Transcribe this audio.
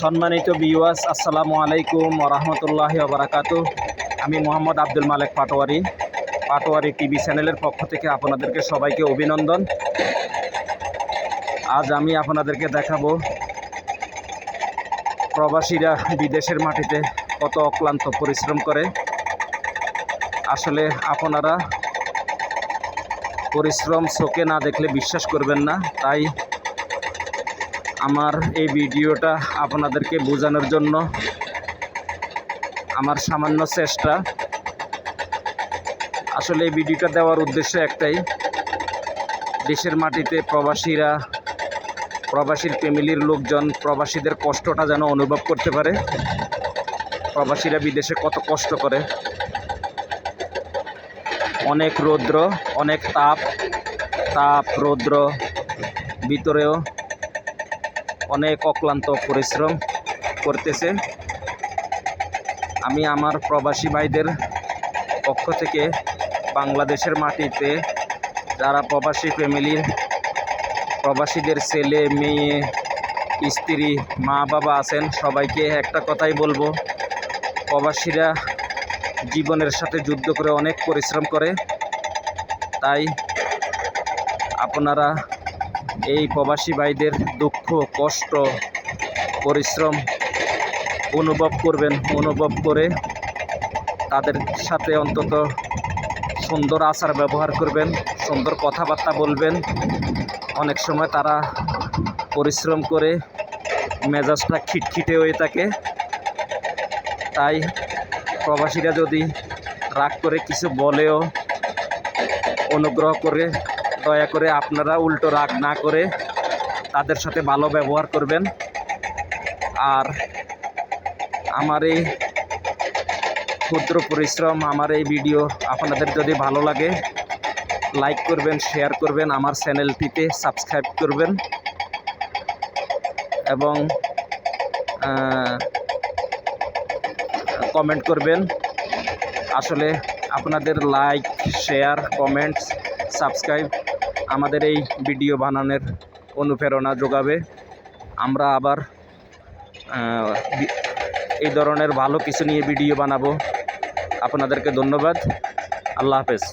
সম্মানিত ভিউয়ার্স, আসসালামু আলাইকুম ওয়া রাহমাতুল্লাহি ওয়া বারাকাতুহু। আমি মোহাম্মদ আব্দুল মালেক পাটোয়ারি টিভি চ্যানেলের পক্ষ থেকে আপনাদেরকে সবাইকে অভিনন্দন। আজ আমি আপনাদেরকে দেখাবো প্রবাসীরা বিদেশের মাটিতে কত অক্লান্ত পরিশ্রম করে। আসলে আপনারা পরিশ্রম চোখে না দেখলে বিশ্বাস করবেন না। তাই আমার এই ভিডিওটা আপনাদেরকে বোঝানোর জন্য আমার সামান্য চেষ্টা। আসলে এই ভিডিওটা দেওয়ার উদ্দেশ্য একটাই, দেশের মাটিতে প্রবাসীর ফ্যামিলির লোকজন প্রবাসীদের কষ্টটা যেন অনুভব করতে পারে। প্রবাসীরা বিদেশে কত কষ্ট করে, অনেক রৌদ্র, অনেক তাপ রৌদ্র ভিতরেও অনেক অক্লান্ত পরিশ্রম করতেছে। আমি আমার প্রবাসী ভাইদের পক্ষ থেকে বাংলাদেশের মাটিতে যারা প্রবাসী ফ্যামিলির প্রবাসীদের ছেলে মেয়ে স্ত্রী মা বাবা আছেন, সবাইকে একটা কথাই বলবো, প্রবাসীরা জীবনের সাথে যুদ্ধ করে অনেক পরিশ্রম করে। তাই আপনারা এই প্রবাসী ভাইদের দুঃখ কষ্ট পরিশ্রম অনুভব করে তাদের সাথে অন্তত সুন্দর আচার ব্যবহার করবেন, সুন্দর কথাবার্তা বলবেন। অনেক সময় তারা পরিশ্রম করে মেজাজটা খিটখিটে হয়ে থাকে। তাই প্রবাসীরা যদি রাগ করে কিছু বলেও অনুগ্রহ করে দয়া করে আপনারা উল্টো রাগ না করে তাদের সাথে ভালো ব্যবহার করবেন। আর আমার এই ক্ষুদ্র পরিশ্রম, আমার এই ভিডিও আপনাদের যদি ভালো লাগে লাইক করবেন, শেয়ার করবেন, আমার চ্যানেলটিতে সাবস্ক্রাইব করবেন এবং কমেন্ট করবেন। আসলে আপনাদের লাইক, শেয়ার, কমেন্টস, সাবস্ক্রাইব আমাদের এই ভিডিও বানানোর অনুপ্রেরণা যোগাবে। আমরা আবার এই ধরনের ভালো কিছু নিয়ে ভিডিও বানাবো। আপনাদেরকে ধন্যবাদ। আল্লাহ হাফেজ।